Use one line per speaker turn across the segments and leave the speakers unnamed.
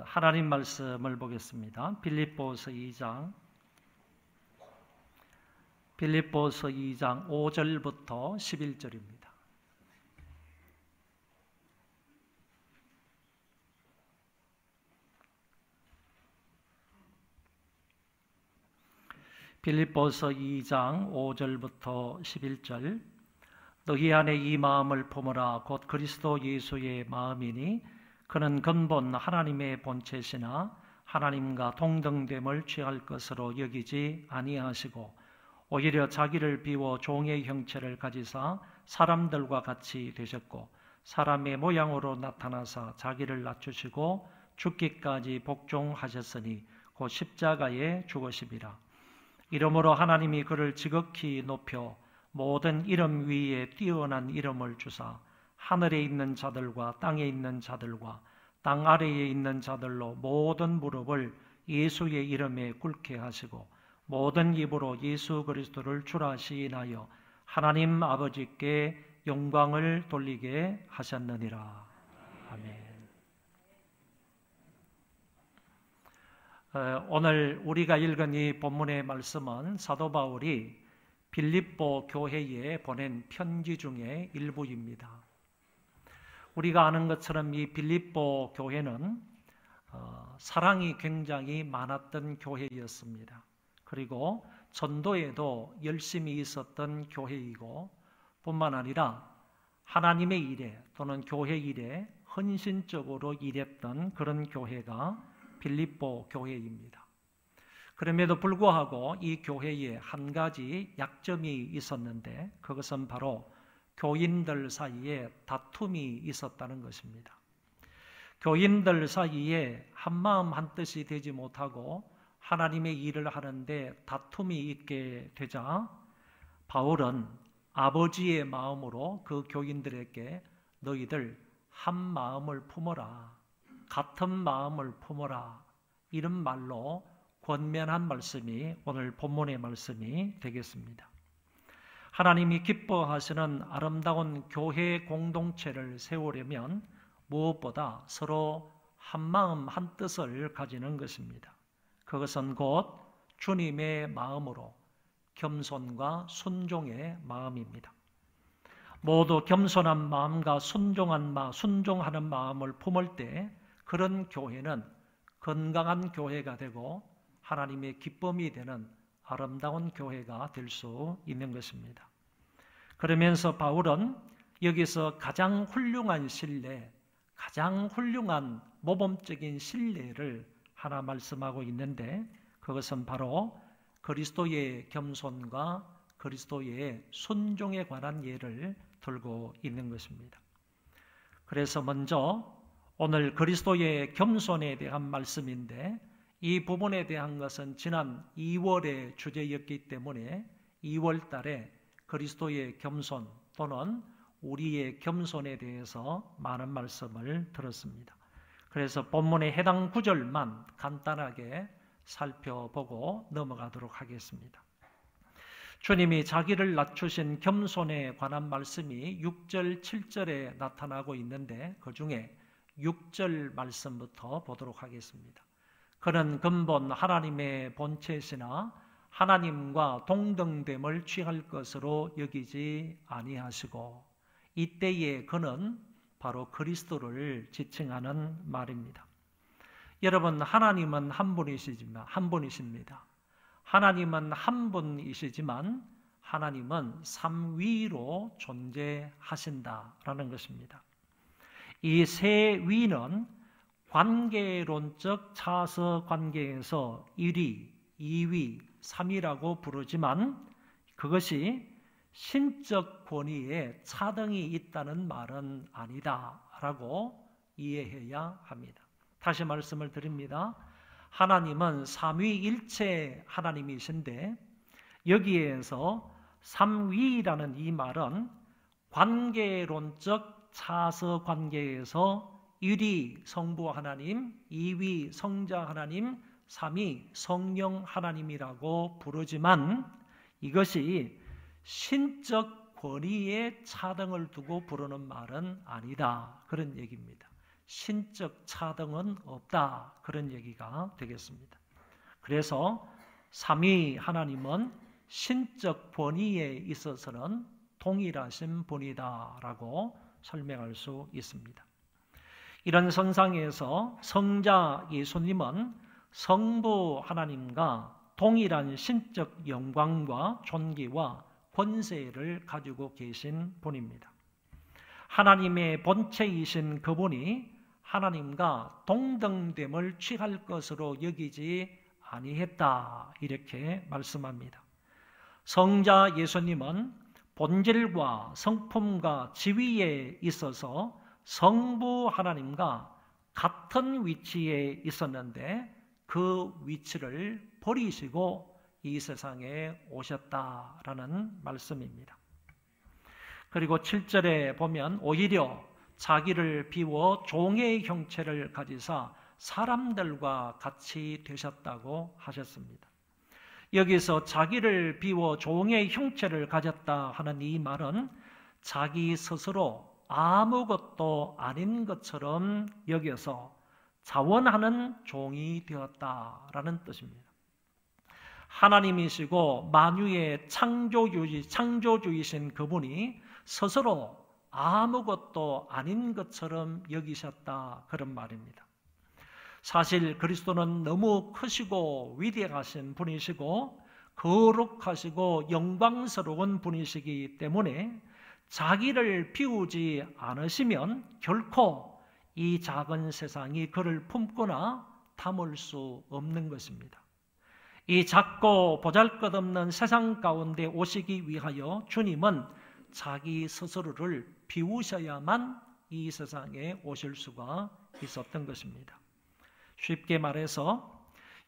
하나님 말씀을 보겠습니다. 빌립보서 2장 5절부터 11절입니다. 빌립보서 2장 5절부터 11절. 너희 안에 이 마음을 품으라. 곧 그리스도 예수의 마음이니 그는 근본 하나님의 본체시나 하나님과 동등됨을 취할 것으로 여기지 아니하시고 오히려 자기를 비워 종의 형체를 가지사 사람들과 같이 되셨고 사람의 모양으로 나타나사 자기를 낮추시고 죽기까지 복종하셨으니 곧 십자가에 죽으심이라. 이러므로 하나님이 그를 지극히 높여 모든 이름 위에 뛰어난 이름을 주사 하늘에 있는 자들과 땅에 있는 자들과 땅 아래에 있는 자들로 모든 무릎을 예수의 이름에 꿇게 하시고 모든 입으로 예수 그리스도를 주라 시인하여 하나님 아버지께 영광을 돌리게 하셨느니라. 아멘. 오늘 우리가 읽은 이 본문의 말씀은 사도 바울이 빌립보 교회에 보낸 편지 중의 일부입니다. 우리가 아는 것처럼 이 빌립보 교회는 사랑이 굉장히 많았던 교회였습니다. 그리고 전도에도 열심히 있었던 교회이고 뿐만 아니라 하나님의 일에 또는 교회 일에 헌신적으로 일했던 그런 교회가 빌립보 교회입니다. 그럼에도 불구하고 이 교회에 한 가지 약점이 있었는데 그것은 바로 교인들 사이에 다툼이 있었다는 것입니다. 교인들 사이에 한마음 한뜻이 되지 못하고 하나님의 일을 하는데 다툼이 있게 되자 바울은 아버지의 마음으로 그 교인들에게 너희들 한 마음을 품어라, 같은 마음을 품어라, 이런 말로 권면한 말씀이 오늘 본문의 말씀이 되겠습니다. 하나님이 기뻐하시는 아름다운 교회 공동체를 세우려면 무엇보다 서로 한마음 한뜻을 가지는 것입니다. 그것은 곧 주님의 마음으로 겸손과 순종의 마음입니다. 모두 겸손한 마음과 순종하는 마음을 품을 때 그런 교회는 건강한 교회가 되고 하나님의 기쁨이 되는 아름다운 교회가 될 수 있는 것입니다. 그러면서 바울은 여기서 가장 훌륭한 신뢰, 가장 훌륭한 모범적인 신뢰를 하나 말씀하고 있는데 그것은 바로 그리스도의 겸손과 그리스도의 순종에 관한 예를 들고 있는 것입니다. 그래서 먼저 오늘 그리스도의 겸손에 대한 말씀인데 이 부분에 대한 것은 지난 2월의 주제였기 때문에 2월 달에 그리스도의 겸손 또는 우리의 겸손에 대해서 많은 말씀을 들었습니다. 그래서 본문의 해당 구절만 간단하게 살펴보고 넘어가도록 하겠습니다. 주님이 자기를 낮추신 겸손에 관한 말씀이 6절, 7절에 나타나고 있는데 그 중에 6절 말씀부터 보도록 하겠습니다. 그는 근본 하나님의 본체시나 하나님과 동등됨을 취할 것으로 여기지 아니하시고 이때에 그는 바로 그리스도를 지칭하는 말입니다. 여러분, 하나님은 한 분이십니다. 하나님은 한 분이시지만 하나님은 삼위로 존재하신다라는 것입니다. 이 세 위는 관계론적 차서 관계에서 1위, 2위, 3위라고 부르지만 그것이 신적 권위에 차등이 있다는 말은 아니다라고 이해해야 합니다. 다시 말씀을 드립니다. 하나님은 삼위일체 하나님이신데 여기에서 삼위라는 이 말은 관계론적 차서 관계에서 1위 성부 하나님, 2위 성자 하나님, 3위 성령 하나님이라고 부르지만 이것이 신적 권위에 차등을 두고 부르는 말은 아니다. 그런 얘기입니다. 신적 차등은 없다. 그런 얘기가 되겠습니다. 그래서 삼위 하나님은 신적 권위에 있어서는 동일하신 분이다라고 설명할 수 있습니다. 이런 선상에서 성자 예수님은 성부 하나님과 동일한 신적 영광과 존귀와 권세를 가지고 계신 분입니다. 하나님의 본체이신 그분이 하나님과 동등됨을 취할 것으로 여기지 아니했다, 이렇게 말씀합니다. 성자 예수님은 본질과 성품과 지위에 있어서 성부 하나님과 같은 위치에 있었는데 그 위치를 버리시고 이 세상에 오셨다라는 말씀입니다. 그리고 7절에 보면 오히려 자기를 비워 종의 형체를 가지사 사람들과 같이 되셨다고 하셨습니다. 여기서 자기를 비워 종의 형체를 가졌다 하는 이 말은 자기 스스로 아무것도 아닌 것처럼 여겨서 자원하는 종이 되었다라는 뜻입니다. 하나님이시고 만유의 창조주이신 그분이 스스로 아무것도 아닌 것처럼 여기셨다, 그런 말입니다. 사실 그리스도는 너무 크시고 위대하신 분이시고 거룩하시고 영광스러운 분이시기 때문에 자기를 비우지 않으시면 결코 이 작은 세상이 그를 품거나 담을 수 없는 것입니다. 이 작고 보잘것없는 세상 가운데 오시기 위하여 주님은 자기 스스로를 비우셔야만 이 세상에 오실 수가 있었던 것입니다. 쉽게 말해서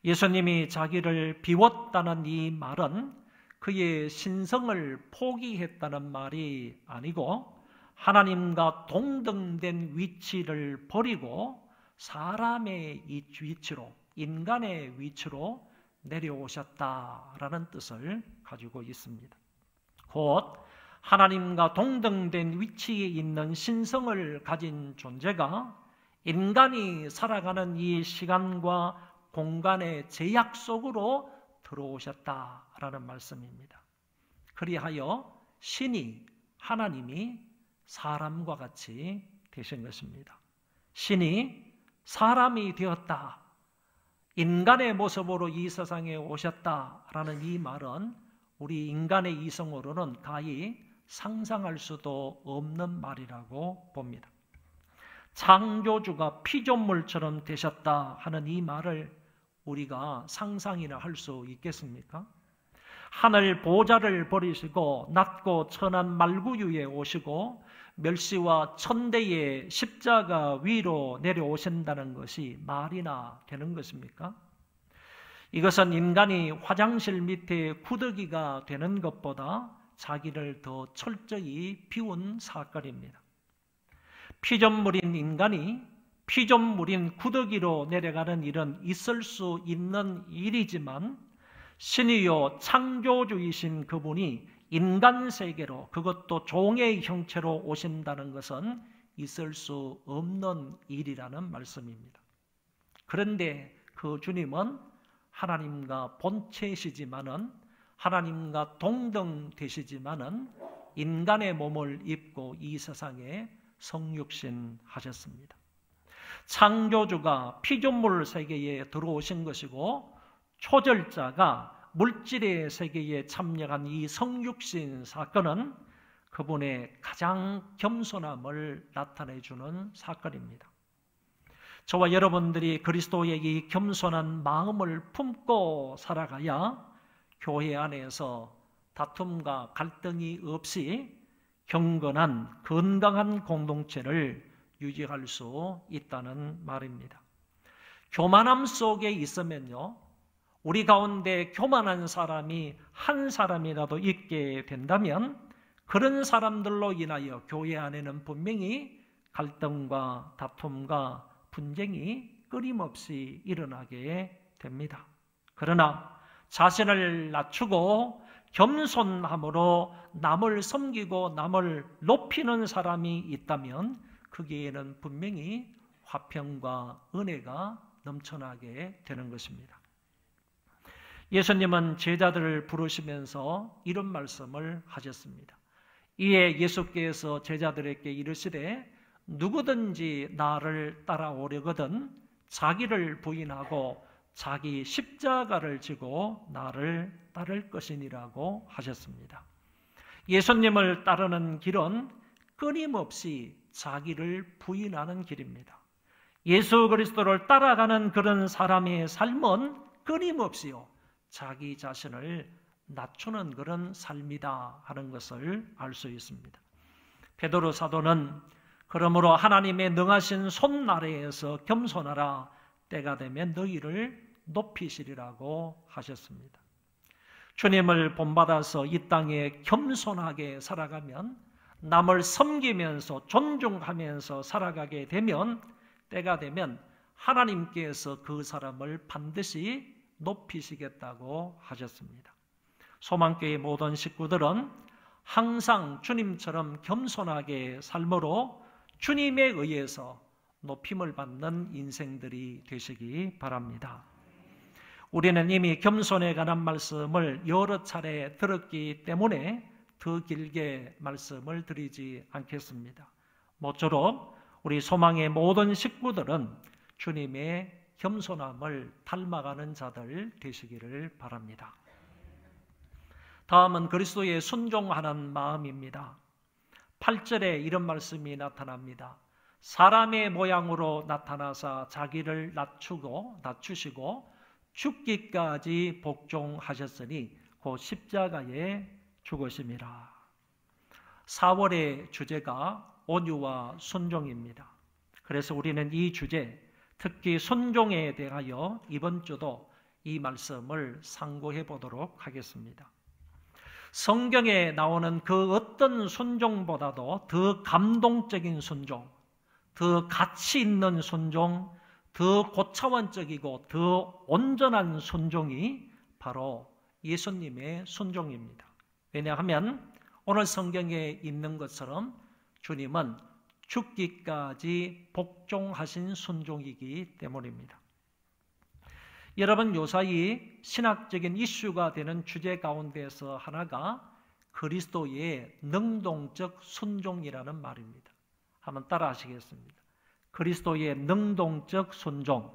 예수님이 자기를 비웠다는 이 말은 그의 신성을 포기했다는 말이 아니고 하나님과 동등된 위치를 버리고 사람의 위치로, 인간의 위치로 내려오셨다라는 뜻을 가지고 있습니다. 곧 하나님과 동등된 위치에 있는 신성을 가진 존재가 인간이 살아가는 이 시간과 공간의 제약 속으로 들어오셨다라는 말씀입니다. 그리하여 신이, 하나님이 사람과 같이 되신 것입니다. 신이 사람이 되었다, 인간의 모습으로 이 세상에 오셨다라는 이 말은 우리 인간의 이성으로는 가히 상상할 수도 없는 말이라고 봅니다. 창조주가 피조물처럼 되셨다 하는 이 말을 우리가 상상이나 할 수 있겠습니까? 하늘 보좌를 버리시고 낮고 천한 말구유에 오시고 멸시와 천대의 십자가 위로 내려오신다는 것이 말이나 되는 것입니까? 이것은 인간이 화장실 밑에 구더기가 되는 것보다 자기를 더 철저히 비운 사건입니다. 피조물인 인간이 피조물인 구더기로 내려가는 일은 있을 수 있는 일이지만 신이요 창조주이신 그분이 인간 세계로, 그것도 종의 형체로 오신다는 것은 있을 수 없는 일이라는 말씀입니다. 그런데 그 주님은 하나님과 본체시지만은, 하나님과 동등되시지만은 인간의 몸을 입고 이 세상에 성육신 하셨습니다. 창조주가 피조물 세계에 들어오신 것이고 초절자가 물질의 세계에 참여한 이 성육신 사건은 그분의 가장 겸손함을 나타내주는 사건입니다. 저와 여러분들이 그리스도의 이 겸손한 마음을 품고 살아가야 교회 안에서 다툼과 갈등이 없이 경건한 건강한 공동체를 유지할 수 있다는 말입니다. 교만함 속에 있으면요, 우리 가운데 교만한 사람이 한 사람이라도 있게 된다면 그런 사람들로 인하여 교회 안에는 분명히 갈등과 다툼과 분쟁이 끊임없이 일어나게 됩니다. 그러나 자신을 낮추고 겸손함으로 남을 섬기고 남을 높이는 사람이 있다면 거기에는 분명히 화평과 은혜가 넘쳐나게 되는 것입니다. 예수님은 제자들을 부르시면서 이런 말씀을 하셨습니다. 이에 예수께서 제자들에게 이르시되 누구든지 나를 따라오려거든 자기를 부인하고 자기 십자가를 지고 나를 따를 것이니라고 하셨습니다. 예수님을 따르는 길은 끊임없이 자기를 부인하는 길입니다. 예수 그리스도를 따라가는 그런 사람의 삶은 끊임없이요 자기 자신을 낮추는 그런 삶이다 하는 것을 알 수 있습니다. 베드로 사도는 그러므로 하나님의 능하신 손 아래에서 겸손하라 때가 되면 너희를 높이시리라고 하셨습니다. 주님을 본받아서 이 땅에 겸손하게 살아가면 남을 섬기면서 존중하면서 살아가게 되면 때가 되면 하나님께서 그 사람을 반드시 높이시겠다고 하셨습니다. 소망교회 모든 식구들은 항상 주님처럼 겸손하게 삶으로 주님에 의해서 높임을 받는 인생들이 되시기 바랍니다. 우리는 이미 겸손에 관한 말씀을 여러 차례 들었기 때문에 더 길게 말씀을 드리지 않겠습니다. 모쪼록 우리 소망의 모든 식구들은 주님의 겸손함을 닮아가는 자들 되시기를 바랍니다. 다음은 그리스도의 순종하는 마음입니다. 8절에 이런 말씀이 나타납니다. 사람의 모양으로 나타나사 자기를 낮추시고 죽기까지 복종하셨으니 곧 십자가에 죽으심이라. 4월의 주제가 온유와 순종입니다. 그래서 우리는 이 주제, 특히 순종에 대하여 이번 주도 이 말씀을 상고해 보도록 하겠습니다. 성경에 나오는 그 어떤 순종보다도 더 감동적인 순종, 더 가치 있는 순종, 더 고차원적이고 더 온전한 순종이 바로 예수님의 순종입니다. 왜냐하면 오늘 성경에 있는 것처럼 주님은 죽기까지 복종하신 순종이기 때문입니다. 여러분, 요사이 신학적인 이슈가 되는 주제 가운데서 하나가 그리스도의 능동적 순종이라는 말입니다. 한번 따라 하시겠습니다. 그리스도의 능동적 순종.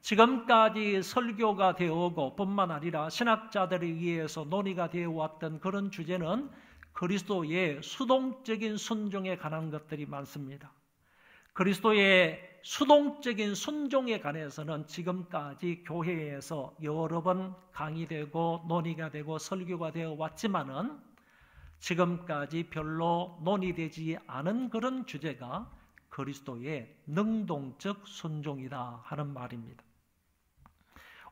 지금까지 설교가 되어오고 뿐만 아니라 신학자들에 의해서 논의가 되어 왔던 그런 주제는 그리스도의 수동적인 순종에 관한 것들이 많습니다. 그리스도의 수동적인 순종에 관해서는 지금까지 교회에서 여러 번 강의되고 논의가 되고 설교가 되어 왔지만은 지금까지 별로 논의되지 않은 그런 주제가 그리스도의 능동적 순종이다 하는 말입니다.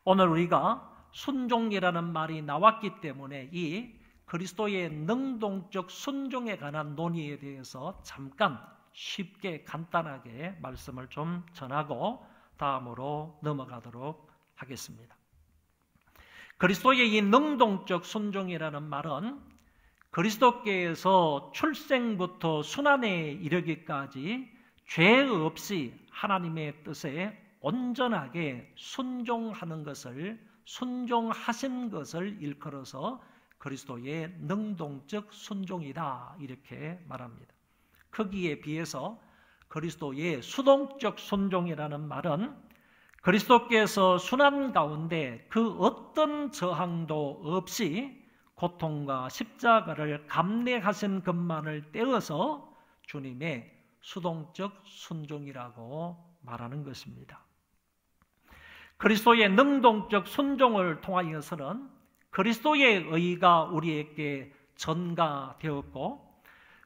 오늘 우리가 순종이라는 말이 나왔기 때문에 이 그리스도의 능동적 순종에 관한 논의에 대해서 잠깐 쉽게 간단하게 말씀을 좀 전하고 다음으로 넘어가도록 하겠습니다. 그리스도의 이 능동적 순종이라는 말은 그리스도께서 출생부터 순환에 이르기까지 죄 없이 하나님의 뜻에 온전하게 순종하는 것을, 순종하신 것을 일컬어서 그리스도의 능동적 순종이다 이렇게 말합니다. 크기에 비해서 그리스도의 수동적 순종이라는 말은 그리스도께서 순환 가운데 그 어떤 저항도 없이 고통과 십자가를 감내하신 것만을 떼어서 주님의 수동적 순종이라고 말하는 것입니다. 그리스도의 능동적 순종을 통하여서는 그리스도의 의가 우리에게 전가되었고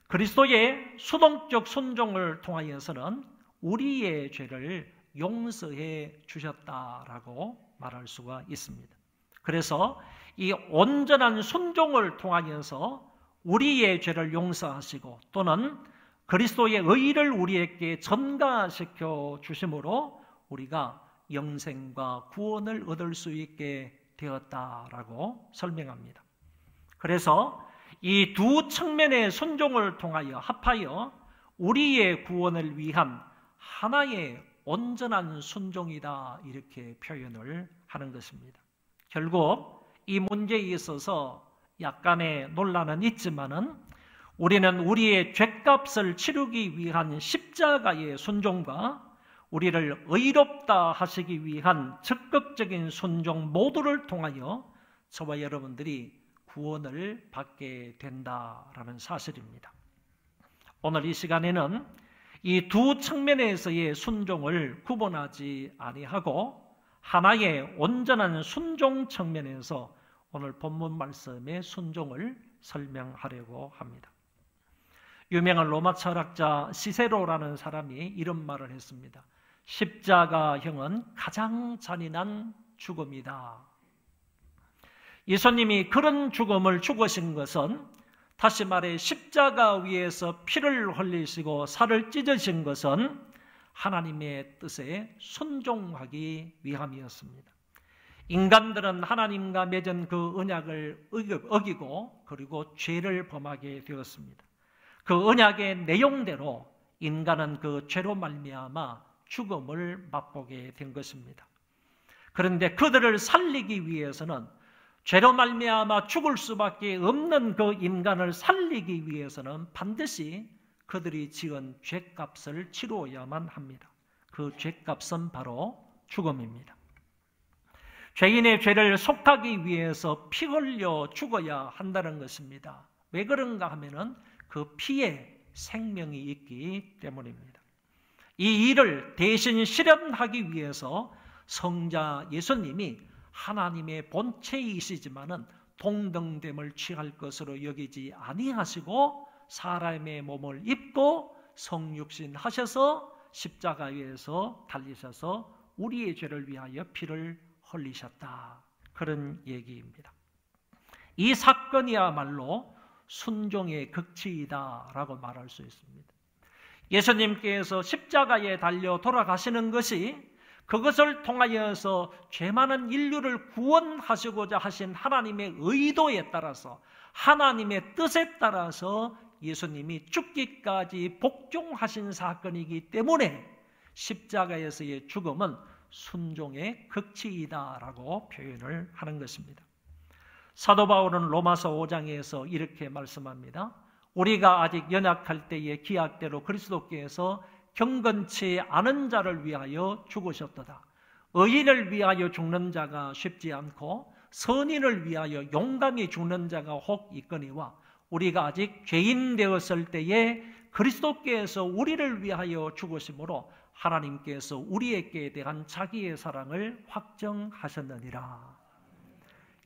그리스도의 수동적 순종을 통하여서는 우리의 죄를 용서해 주셨다라고 말할 수가 있습니다. 그래서 이 온전한 순종을 통하여서 우리의 죄를 용서하시고 또는 그리스도의 의를 우리에게 전가시켜 주심으로 우리가 영생과 구원을 얻을 수 있게 되었다라고 설명합니다. 그래서 이 두 측면의 순종을 통하여 합하여 우리의 구원을 위한 하나의 온전한 순종이다, 이렇게 표현을 하는 것입니다. 결국 이 문제에 있어서 약간의 논란은 있지만은 우리는 우리의 죄값을 치르기 위한 십자가의 순종과 우리를 의롭다 하시기 위한 적극적인 순종 모두를 통하여 저와 여러분들이 구원을 받게 된다라는 사실입니다. 오늘 이 시간에는 이 두 측면에서의 순종을 구분하지 아니하고 하나의 온전한 순종 측면에서 오늘 본문 말씀의 순종을 설명하려고 합니다. 유명한 로마 철학자 시세로라는 사람이 이런 말을 했습니다. 십자가형은 가장 잔인한 죽음이다. 예수님이 그런 죽음을 죽으신 것은, 다시 말해 십자가 위에서 피를 흘리시고 살을 찢으신 것은 하나님의 뜻에 순종하기 위함이었습니다. 인간들은 하나님과 맺은 그 언약을 어기고 그리고 죄를 범하게 되었습니다. 그 언약의 내용대로 인간은 그 죄로 말미암아 죽음을 맛보게 된 것입니다. 그런데 그들을 살리기 위해서는, 죄로 말미암아 죽을 수밖에 없는 그 인간을 살리기 위해서는 반드시 그들이 지은 죄값을 치루어야만 합니다. 그 죄값은 바로 죽음입니다. 죄인의 죄를 속하기 위해서 피 흘려 죽어야 한다는 것입니다. 왜 그런가 하면은 그 피에 생명이 있기 때문입니다. 이 일을 대신 실현하기 위해서 성자 예수님이 하나님의 본체이시지만은 동등됨을 취할 것으로 여기지 아니하시고 사람의 몸을 입고 성육신 하셔서 십자가에서 달리셔서 우리의 죄를 위하여 피를 흘리셨다, 그런 얘기입니다. 이 사건이야말로 순종의 극치이다라고 말할 수 있습니다. 예수님께서 십자가에 달려 돌아가시는 것이, 그것을 통하여서 죄 많은 인류를 구원하시고자 하신 하나님의 의도에 따라서, 하나님의 뜻에 따라서 예수님이 죽기까지 복종하신 사건이기 때문에 십자가에서의 죽음은 순종의 극치이다라고 표현을 하는 것입니다. 사도 바울은 로마서 5장에서 이렇게 말씀합니다. 우리가 아직 연약할 때의 기약대로 그리스도께서 경건치 않은 자를 위하여 죽으셨도다. 의인을 위하여 죽는 자가 쉽지 않고 선인을 위하여 용감히 죽는 자가 혹 있거니와 우리가 아직 죄인 되었을 때에 그리스도께서 우리를 위하여 죽으심으로 하나님께서 우리에게 대한 자기의 사랑을 확정하셨느니라.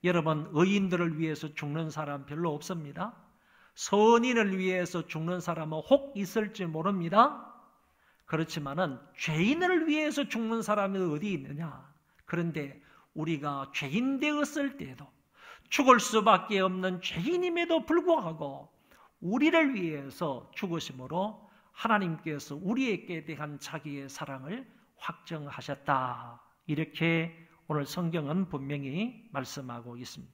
여러분, 의인들을 위해서 죽는 사람 별로 없습니다. 선인을 위해서 죽는 사람은 혹 있을지 모릅니다. 그렇지만은 죄인을 위해서 죽는 사람이 어디 있느냐? 그런데 우리가 죄인 되었을 때에도, 죽을 수밖에 없는 죄인임에도 불구하고 우리를 위해서 죽으심으로 하나님께서 우리에게 대한 자기의 사랑을 확정하셨다, 이렇게 오늘 성경은 분명히 말씀하고 있습니다.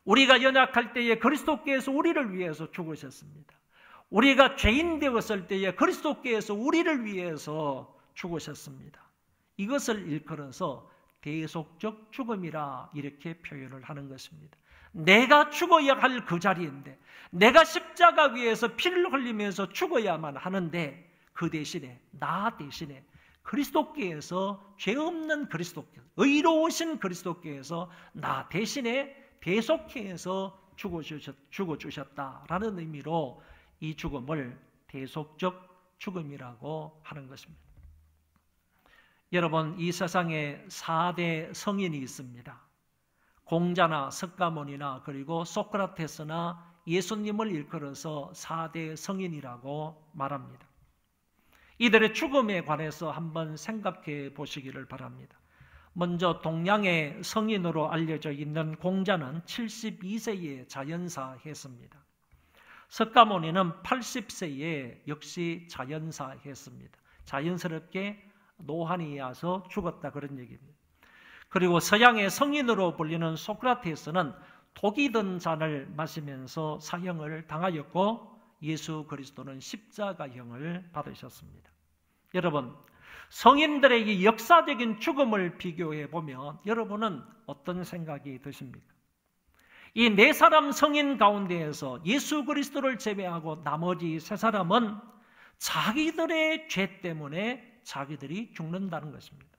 우리가 연약할 때에 그리스도께서 우리를 위해서 죽으셨습니다. 우리가 죄인 되었을 때에 그리스도께서 우리를 위해서 죽으셨습니다. 이것을 일컬어서 대속적 죽음이라 이렇게 표현을 하는 것입니다. 내가 죽어야 할 그 자리인데, 내가 십자가 위에서 피를 흘리면서 죽어야만 하는데, 그 대신에, 나 대신에 그리스도께서, 죄 없는 그리스도께서, 의로우신 그리스도께서 나 대신에 대속해서 죽어주셨다라는 의미로 이 죽음을 대속적 죽음이라고 하는 것입니다. 여러분, 이 세상에 4대 성인이 있습니다. 공자나 석가모니나 그리고 소크라테스나 예수님을 일컬어서 4대 성인이라고 말합니다. 이들의 죽음에 관해서 한번 생각해 보시기를 바랍니다. 먼저 동양의 성인으로 알려져 있는 공자는 72세에 자연사했습니다. 석가모니는 80세에 역시 자연사했습니다. 자연스럽게 노환이 와서 죽었다, 그런 얘기입니다. 그리고 서양의 성인으로 불리는 소크라테스는 독이 든 잔을 마시면서 사형을 당하였고 예수 그리스도는 십자가형을 받으셨습니다. 여러분, 성인들의 이 역사적인 죽음을 비교해 보면 여러분은 어떤 생각이 드십니까? 이 네 사람 성인 가운데에서 예수 그리스도를 제외하고 나머지 세 사람은 자기들의 죄 때문에 자기들이 죽는다는 것입니다.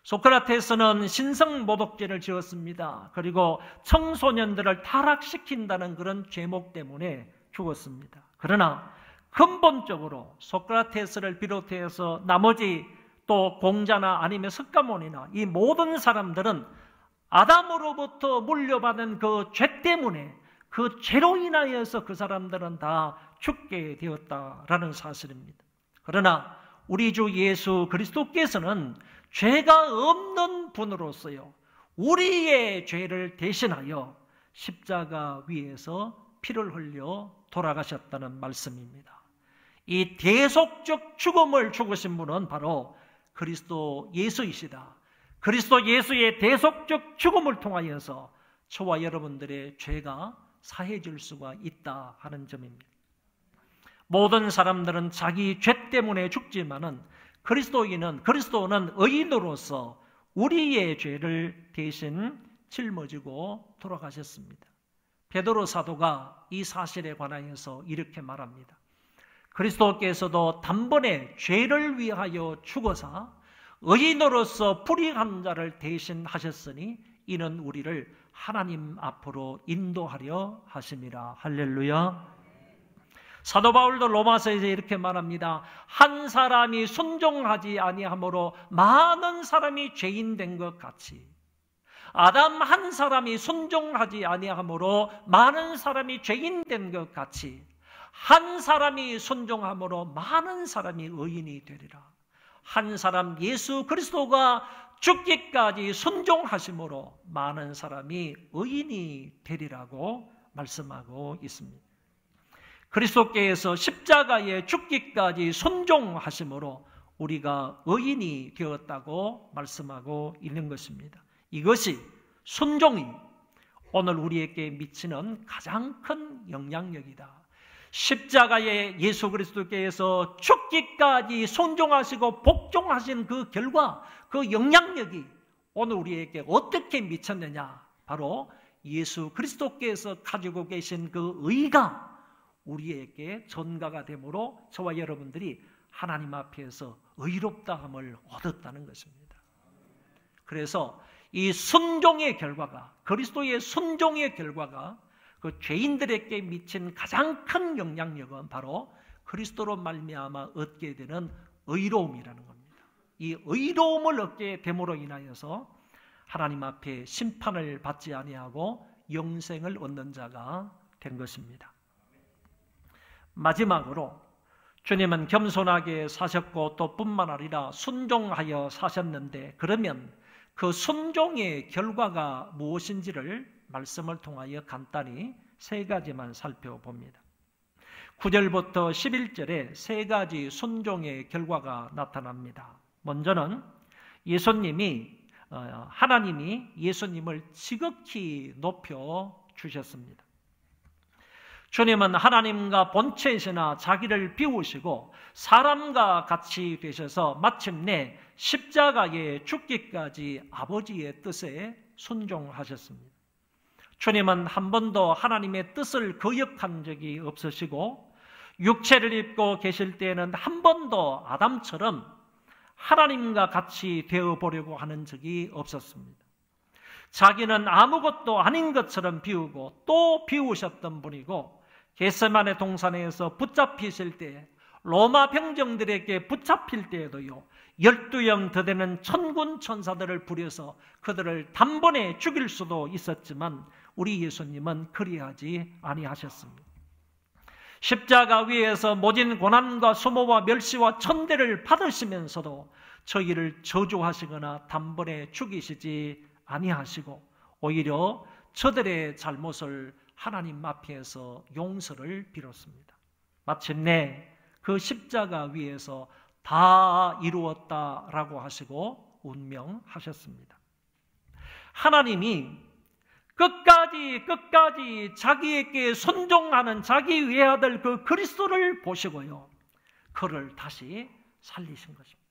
소크라테스는 신성모독죄를 지었습니다. 그리고 청소년들을 타락시킨다는 그런 죄목 때문에 죽었습니다. 그러나 근본적으로 소크라테스를 비롯해서 나머지 또 공자나 아니면 석가모니나 이 모든 사람들은 아담으로부터 물려받은 그 죄 때문에 그 죄로 인하여서 그 사람들은 다 죽게 되었다라는 사실입니다. 그러나 우리 주 예수 그리스도께서는 죄가 없는 분으로서요, 우리의 죄를 대신하여 십자가 위에서 피를 흘려 돌아가셨다는 말씀입니다. 이 대속적 죽음을 죽으신 분은 바로 그리스도 예수이시다. 그리스도 예수의 대속적 죽음을 통하여서 저와 여러분들의 죄가 사해질 수가 있다 하는 점입니다. 모든 사람들은 자기 죄 때문에 죽지만은 그리스도는 의인으로서 우리의 죄를 대신 짊어지고 돌아가셨습니다. 베드로 사도가 이 사실에 관하여서 이렇게 말합니다. 그리스도께서도 단번에 죄를 위하여 죽어서 의인으로서 불의한 자를 대신하셨으니 이는 우리를 하나님 앞으로 인도하려 하심이라. 할렐루야. 사도 바울도 로마서에서 이렇게 말합니다. 한 사람이 순종하지 아니함으로 많은 사람이 죄인 된 것 같이 아담 한 사람이 순종하지 아니함으로 많은 사람이 죄인 된 것 같이 한 사람이 순종함으로 많은 사람이 의인이 되리라. 한 사람 예수 그리스도가 죽기까지 순종하심으로 많은 사람이 의인이 되리라고 말씀하고 있습니다. 그리스도께서 십자가에 죽기까지 순종하심으로 우리가 의인이 되었다고 말씀하고 있는 것입니다. 이것이 순종이 오늘 우리에게 미치는 가장 큰 영향력이다. 십자가에 예수 그리스도께서 죽기까지 순종하시고 복종하신 그 결과, 그 영향력이 오늘 우리에게 어떻게 미쳤느냐? 바로 예수 그리스도께서 가지고 계신 그 의가 우리에게 전가가 되므로 저와 여러분들이 하나님 앞에서 의롭다함을 얻었다는 것입니다. 그래서 이 순종의 결과가, 그리스도의 순종의 결과가 그 죄인들에게 미친 가장 큰 영향력은 바로 그리스도로 말미암아 얻게 되는 의로움이라는 겁니다. 이 의로움을 얻게 됨으로 인하여서 하나님 앞에 심판을 받지 아니하고 영생을 얻는 자가 된 것입니다. 마지막으로 주님은 겸손하게 사셨고 또 뿐만 아니라 순종하여 사셨는데, 그러면 그 순종의 결과가 무엇인지를 말씀을 통하여 간단히 세 가지만 살펴봅니다. 9절부터 11절에 세 가지 순종의 결과가 나타납니다. 먼저는 하나님이 예수님을 지극히 높여 주셨습니다. 주님은 하나님과 본체이시나 자기를 비우시고 사람과 같이 되셔서 마침내 십자가에 죽기까지 아버지의 뜻에 순종하셨습니다. 주님은 한 번도 하나님의 뜻을 거역한 적이 없으시고 육체를 입고 계실 때에는 한 번도 아담처럼 하나님과 같이 되어보려고 하는 적이 없었습니다. 자기는 아무것도 아닌 것처럼 비우고 또 비우셨던 분이고, 겟세마네 동산에서 붙잡히실 때 로마 병정들에게 붙잡힐 때에도요 12영 더 되는 천군 천사들을 부려서 그들을 단번에 죽일 수도 있었지만 우리 예수님은 그리하지 아니하셨습니다. 십자가 위에서 모진 고난과 수모와 멸시와 천대를 받으시면서도 저희를 저주하시거나 단번에 죽이시지 아니하시고 오히려 저들의 잘못을 하나님 앞에서 용서를 빌었습니다. 마침내 그 십자가 위에서 다 이루었다라고 하시고 운명하셨습니다. 하나님이 끝까지 자기에게 순종하는 자기 외아들 그 그리스도를 보시고요, 그를 다시 살리신 것입니다.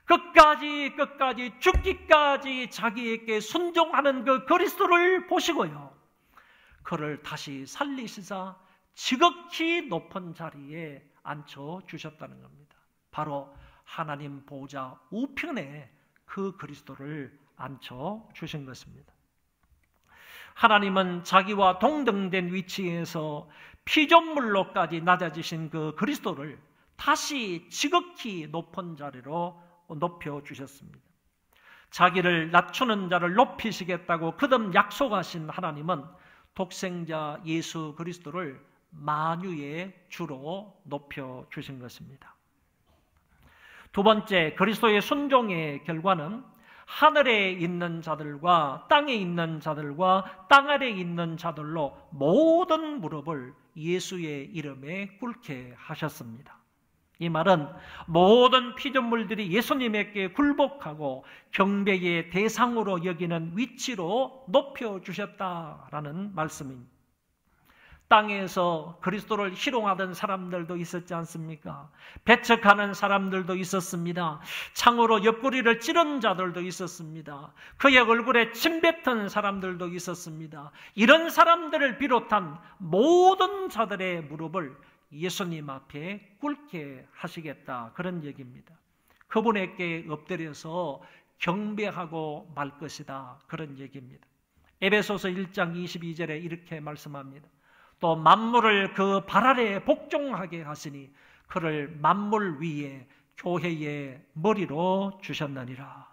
끝까지 죽기까지 자기에게 순종하는 그 그리스도를 보시고요, 그를 다시 살리시자 지극히 높은 자리에 앉혀주셨다는 겁니다. 바로 하나님 보좌 우편에 그 그리스도를 앉혀주신 것입니다. 하나님은 자기와 동등된 위치에서 피조물로까지 낮아지신 그 그리스도를 다시 지극히 높은 자리로 높여주셨습니다. 자기를 낮추는 자를 높이시겠다고 거듭 약속하신 하나님은 독생자 예수 그리스도를 만유의 주로 높여주신 것입니다. 두 번째, 그리스도의 순종의 결과는 하늘에 있는 자들과 땅에 있는 자들과 땅 아래에 있는 자들로 모든 무릎을 예수의 이름에 꿇게 하셨습니다. 이 말은 모든 피조물들이 예수님에게 굴복하고 경배의 대상으로 여기는 위치로 높여주셨다라는 말씀입니다. 땅에서 그리스도를 희롱하던 사람들도 있었지 않습니까? 배척하는 사람들도 있었습니다. 창으로 옆구리를 찌른 자들도 있었습니다. 그의 얼굴에 침 뱉은 사람들도 있었습니다. 이런 사람들을 비롯한 모든 자들의 무릎을 예수님 앞에 꿇게 하시겠다, 그런 얘기입니다. 그분에게 엎드려서 경배하고 말 것이다, 그런 얘기입니다. 에베소서 1장 22절에 이렇게 말씀합니다. 또 만물을 그 발 아래 복종하게 하시니 그를 만물 위에 교회의 머리로 주셨느니라.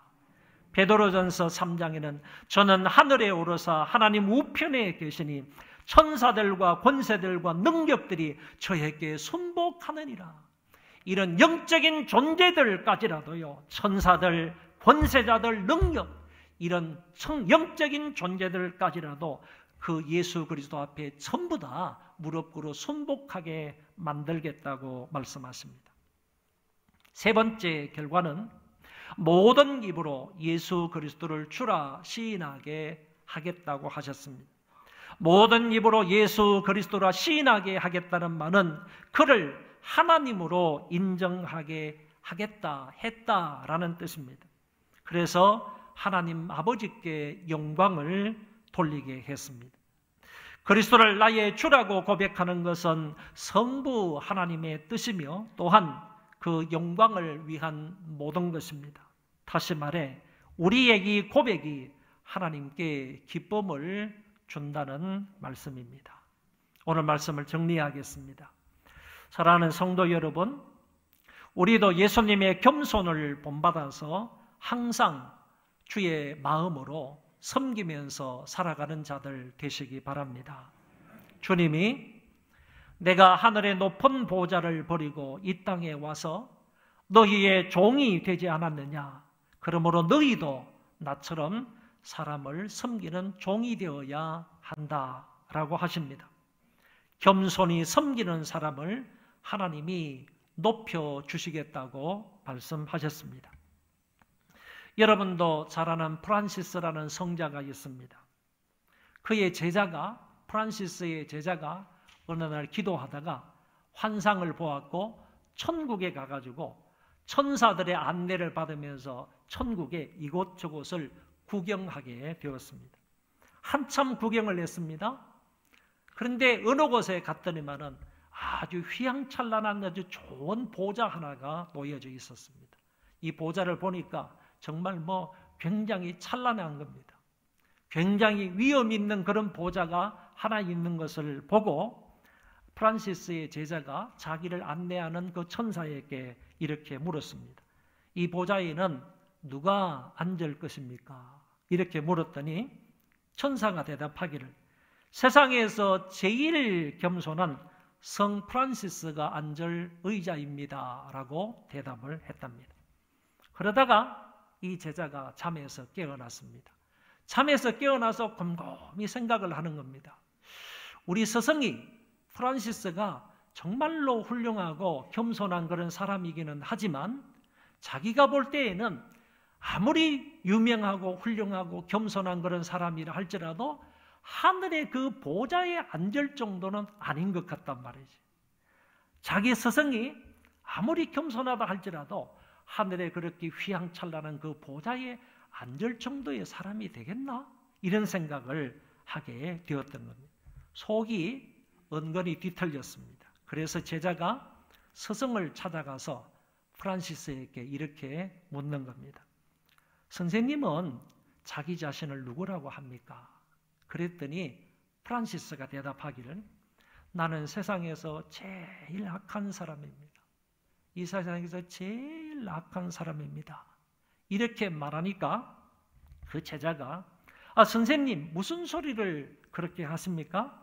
베드로전서 3장에는 저는 하늘에 오르사 하나님 우편에 계시니 천사들과 권세들과 능력들이 저에게 순복하느니라. 이런 영적인 존재들까지라도요, 천사들, 권세자들, 능력, 이런 영적인 존재들까지라도 그 예수 그리스도 앞에 전부 다 무릎 꿇어 순복하게 만들겠다고 말씀하십니다. 세 번째 결과는 모든 입으로 예수 그리스도를 주라 시인하게 하겠다고 하셨습니다. 모든 입으로 예수 그리스도라 시인하게 하겠다는 말은 그를 하나님으로 인정하게 하겠다, 했다라는 뜻입니다. 그래서 하나님 아버지께 영광을 돌리게 했습니다. 그리스도를 나의 주라고 고백하는 것은 성부 하나님의 뜻이며 또한 그 영광을 위한 모든 것입니다. 다시 말해 우리의 이 고백이 하나님께 기쁨을 준다는 말씀입니다. 오늘 말씀을 정리하겠습니다. 사랑하는 성도 여러분, 우리도 예수님의 겸손을 본받아서 항상 주의 마음으로 섬기면서 살아가는 자들 되시기 바랍니다. 주님이 내가 하늘의 높은 보좌를 버리고 이 땅에 와서 너희의 종이 되지 않았느냐? 그러므로 너희도 나처럼 사람을 섬기는 종이 되어야 한다라고 하십니다. 겸손히 섬기는 사람을 하나님이 높여주시겠다고 말씀하셨습니다. 여러분도 잘 아는 프란시스라는 성자가 있습니다. 프란시스의 제자가 어느 날 기도하다가 환상을 보았고 천국에 가가지고 천사들의 안내를 받으면서 천국의 이곳저곳을 구경하게 되었습니다. 한참 구경을 했습니다. 그런데 어느 곳에 갔더니만은 아주 휘황찬란한 아주 좋은 보좌 하나가 놓여져 있었습니다. 이 보좌를 보니까 정말 굉장히 찬란한 겁니다. 굉장히 위험 있는 그런 보좌가 하나 있는 것을 보고 프란시스의 제자가 자기를 안내하는 그 천사에게 이렇게 물었습니다. 이 보좌에는 누가 앉을 것입니까? 이렇게 물었더니 천사가 대답하기를 세상에서 제일 겸손한 성 프란시스가 앉을 의자입니다 라고 대답을 했답니다. 그러다가 이 제자가 잠에서 깨어났습니다. 잠에서 깨어나서 곰곰이 생각을 하는 겁니다. 우리 스승이 프란시스가 정말로 훌륭하고 겸손한 그런 사람이기는 하지만 자기가 볼 때에는 아무리 유명하고 훌륭하고 겸손한 그런 사람이라 할지라도 하늘의 그 보좌에 앉을 정도는 아닌 것 같단 말이지. 자기 스승이 아무리 겸손하다 할지라도 하늘에 그렇게 휘황찬란한 그 보좌에 앉을 정도의 사람이 되겠나? 이런 생각을 하게 되었던 겁니다. 속이 은근히 뒤틀렸습니다. 그래서 제자가 스승을 찾아가서 프란시스에게 이렇게 묻는 겁니다. 선생님은 자기 자신을 누구라고 합니까? 그랬더니 프란시스가 대답하기를 나는 세상에서 제일 악한 사람입니다. 이 세상에서 제일 악한 사람입니다. 이렇게 말하니까 그 제자가 선생님 무슨 소리를 그렇게 하십니까?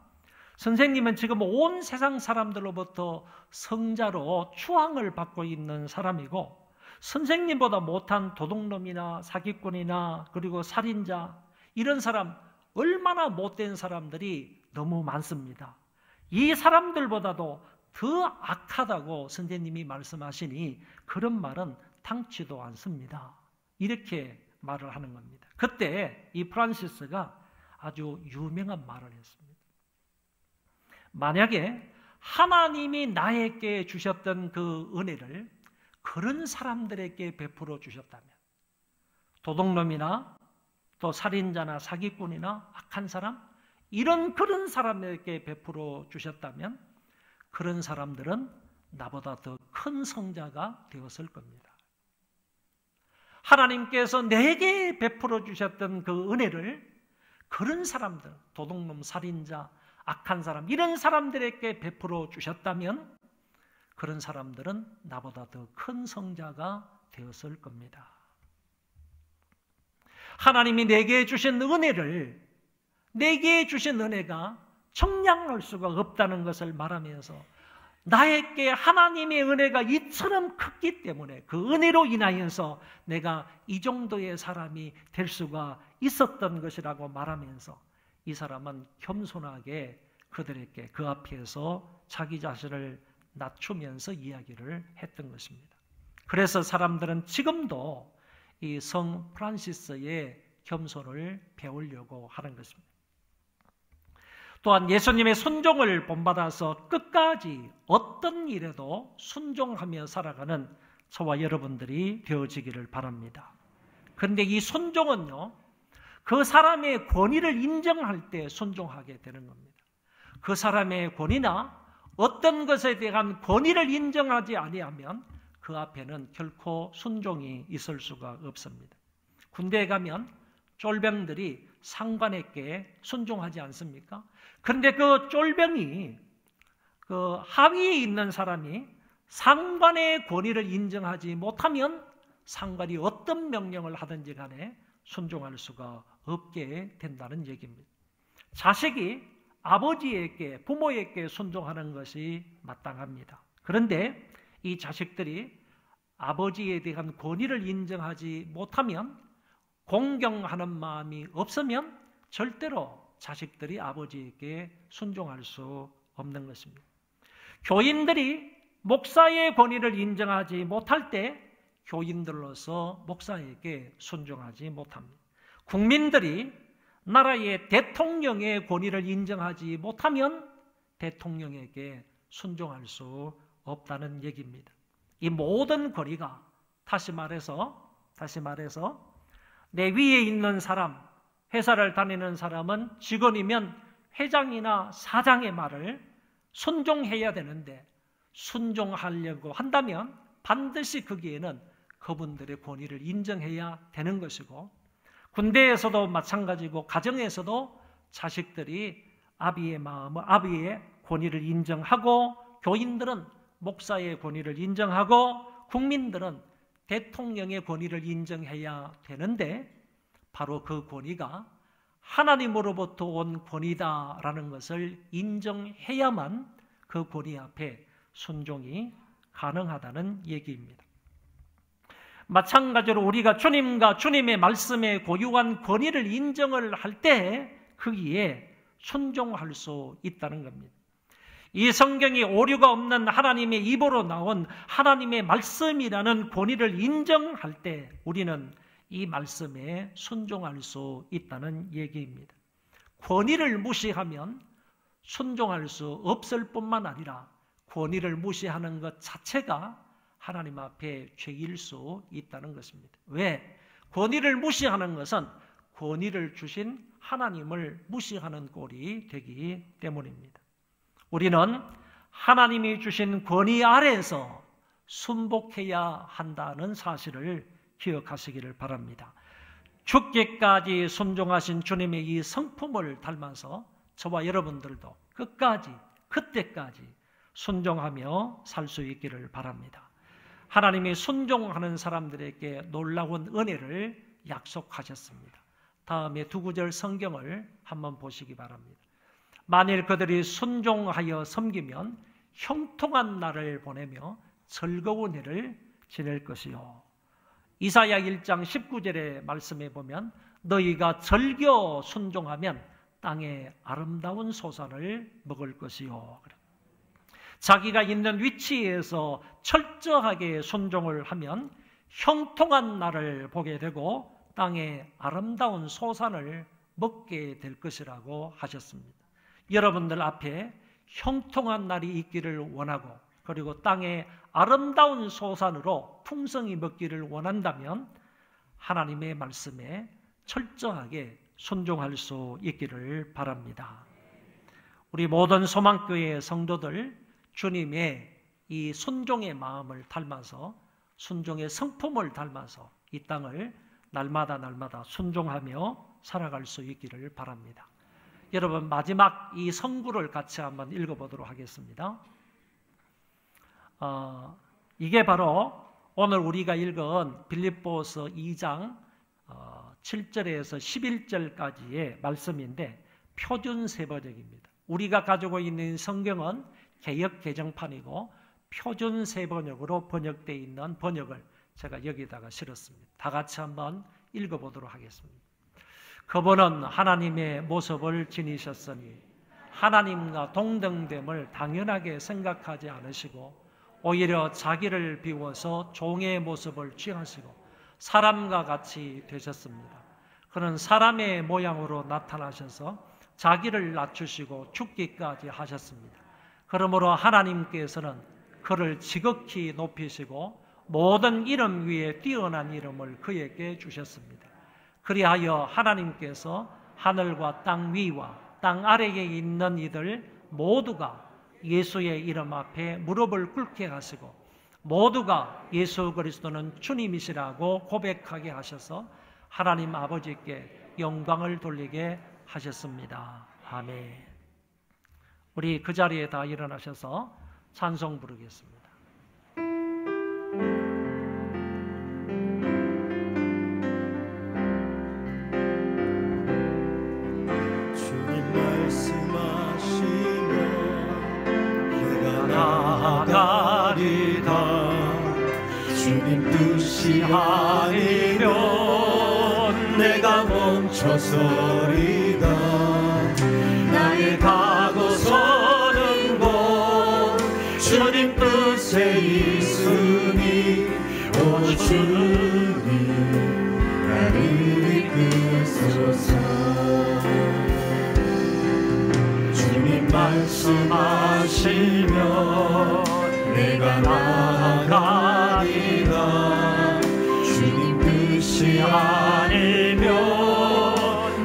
선생님은 지금 온 세상 사람들로부터 성자로 추앙을 받고 있는 사람이고 선생님보다 못한 도둑놈이나 사기꾼이나 그리고 살인자 이런 사람 얼마나 못된 사람들이 너무 많습니다. 이 사람들보다도 더 악하다고 선생님이 말씀하시니 그런 말은 당치도 않습니다. 이렇게 말을 하는 겁니다. 그때 이 프란시스가 아주 유명한 말을 했습니다. 만약에 하나님이 나에게 주셨던 그 은혜를 그런 사람들에게 베풀어 주셨다면 도둑놈이나 또 살인자나 사기꾼이나 악한 사람 그런 사람에게 베풀어 주셨다면 그런 사람들은 나보다 더 큰 성자가 되었을 겁니다. 하나님께서 내게 베풀어 주셨던 그 은혜를 그런 사람들, 도둑놈, 살인자, 악한 사람 이런 사람들에게 베풀어 주셨다면 그런 사람들은 나보다 더 큰 성자가 되었을 겁니다. 하나님이 내게 주신 은혜를 내게 주신 은혜가 청량할 수가 없다는 것을 말하면서 나에게 하나님의 은혜가 이처럼 컸기 때문에 그 은혜로 인하여서 내가 이 정도의 사람이 될 수가 있었던 것이라고 말하면서 이 사람은 겸손하게 그들에게 그 앞에서 자기 자신을 낮추면서 이야기를 했던 것입니다. 그래서 사람들은 지금도 이 성 프란시스의 겸손을 배우려고 하는 것입니다. 또한 예수님의 순종을 본받아서 끝까지 어떤 일에도 순종하며 살아가는 저와 여러분들이 되어지기를 바랍니다. 그런데 이 순종은요, 그 사람의 권위를 인정할 때 순종하게 되는 겁니다. 그 사람의 권위나 어떤 것에 대한 권위를 인정하지 아니하면 그 앞에는 결코 순종이 있을 수가 없습니다. 군대에 가면 쫄병들이 상관에게 순종하지 않습니까? 그런데 그 쫄병이 그 하위에 있는 사람이 상관의 권위를 인정하지 못하면 상관이 어떤 명령을 하든지 간에 순종할 수가 없게 된다는 얘기입니다. 자식이 아버지에게, 부모에게 순종하는 것이 마땅합니다. 그런데 이 자식들이 아버지에 대한 권위를 인정하지 못하면, 공경하는 마음이 없으면 절대로 자식들이 아버지에게 순종할 수 없는 것입니다. 교인들이 목사의 권위를 인정하지 못할 때 교인들로서 목사에게 순종하지 못합니다. 국민들이 나라의 대통령의 권위를 인정하지 못하면 대통령에게 순종할 수 없다는 얘기입니다. 이 모든 권위가 다시 말해서 내 위에 있는 사람, 회사를 다니는 사람은 직원이면 회장이나 사장의 말을 순종해야 되는데 순종하려고 한다면 반드시 거기에는 그분들의 권위를 인정해야 되는 것이고, 군대에서도 마찬가지고 가정에서도 자식들이 아비의 마음을, 아비의 권위를 인정하고, 교인들은 목사의 권위를 인정하고, 국민들은 대통령의 권위를 인정해야 되는데, 바로 그 권위가 하나님으로부터 온 권위다라는 것을 인정해야만 그 권위 앞에 순종이 가능하다는 얘기입니다. 마찬가지로 우리가 주님과 주님의 말씀에 고유한 권위를 인정을 할 때 거기에 순종할 수 있다는 겁니다. 이 성경이 오류가 없는 하나님의 입으로 나온 하나님의 말씀이라는 권위를 인정할 때 우리는 이 말씀에 순종할 수 있다는 얘기입니다. 권위를 무시하면 순종할 수 없을 뿐만 아니라 권위를 무시하는 것 자체가 하나님 앞에 죄일 수 있다는 것입니다. 왜? 권위를 무시하는 것은 권위를 주신 하나님을 무시하는 꼴이 되기 때문입니다. 우리는 하나님이 주신 권위 아래에서 순복해야 한다는 사실을 기억하시기를 바랍니다. 죽기까지 순종하신 주님의 이 성품을 닮아서 저와 여러분들도 그때까지 순종하며 살 수 있기를 바랍니다. 하나님이 순종하는 사람들에게 놀라운 은혜를 약속하셨습니다. 다음에 두 구절 성경을 한번 보시기 바랍니다. 만일 그들이 순종하여 섬기면 형통한 날을 보내며 즐거운 해를 지낼 것이요. 이사야 1장 19절의 말씀에 보면 너희가 즐겨 순종하면 땅에 아름다운 소산을 먹을 것이요. 자기가 있는 위치에서 철저하게 순종을 하면 형통한 날을 보게 되고 땅에 아름다운 소산을 먹게 될 것이라고 하셨습니다. 여러분들 앞에 형통한 날이 있기를 원하고 그리고 땅에 아름다운 소산으로 풍성히 먹기를 원한다면 하나님의 말씀에 철저하게 순종할 수 있기를 바랍니다. 우리 모든 소망교회 성도들 주님의 이 순종의 마음을 닮아서 순종의 성품을 닮아서 이 땅을 날마다 순종하며 살아갈 수 있기를 바랍니다. 여러분 마지막 이 성구를 같이 한번 읽어보도록 하겠습니다. 이게 바로 오늘 우리가 읽은 빌립보서 2장 7절에서 11절까지의 말씀인데 표준 세번역입니다. 우리가 가지고 있는 성경은 개역 개정판이고 표준 세번역으로 번역되어 있는 번역을 제가 여기다가 실었습니다. 다 같이 한번 읽어보도록 하겠습니다. 그분은 하나님의 모습을 지니셨으니 하나님과 동등됨을 당연하게 생각하지 않으시고 오히려 자기를 비워서 종의 모습을 취하시고 사람과 같이 되셨습니다. 그는 사람의 모양으로 나타나셔서 자기를 낮추시고 죽기까지 하셨습니다. 그러므로 하나님께서는 그를 지극히 높이시고 모든 이름 위에 뛰어난 이름을 그에게 주셨습니다. 그리하여 하나님께서 하늘과 땅 위와 땅 아래에 있는 이들 모두가 예수의 이름 앞에 무릎을 꿇게 하시고 모두가 예수 그리스도는 주님이시라고 고백하게 하셔서 하나님 아버지께 영광을 돌리게 하셨습니다. 아멘. 우리 그 자리에 다 일어나셔서 찬송 부르겠습니다.
주님 말씀하시면 내가 나아가리다. 주님 뜻이 아니면 내가 멈춰서리다. 나의 가고 서는 곳 주님 뜻에 있으니 오 주님 나를 이끄소서. 주님 말씀하시면 내가 나아가리라. 주님 뜻이 아니면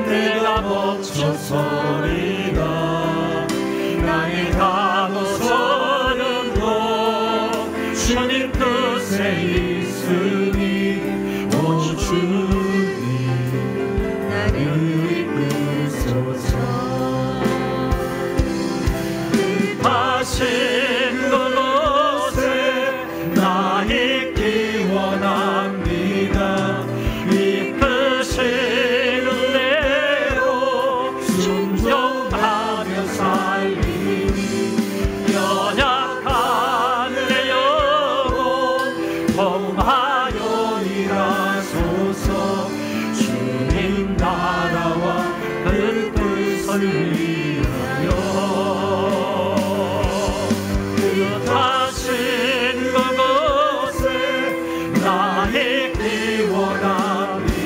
내가 멈춰서리라. 나의 가고 서는 곳 주님 뜻에 있으니 오 주님 나를 이끄소서. 뜻하신 그곳에 나 있기 원합니다. 이끄시는 대로 순종하며 살리니 연약한 내 영혼 범하여 일하소서. 주님 나라와 그 뜻을 위하여 뜻하신 그곳에 나 있기 원합니다.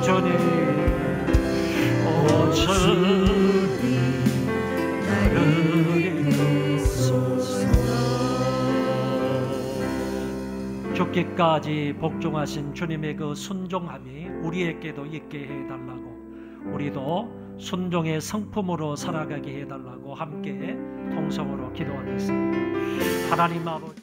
주님,
오 주님 나를 이끄소서.
죽기까지 복종하신 주님의 그 순종함이 우리에게도 있게 해달라고, 우리도 순종의 성품으로 살아가게 해달라고 함께 통성으로 기도하겠습니다. 하나님 아버지,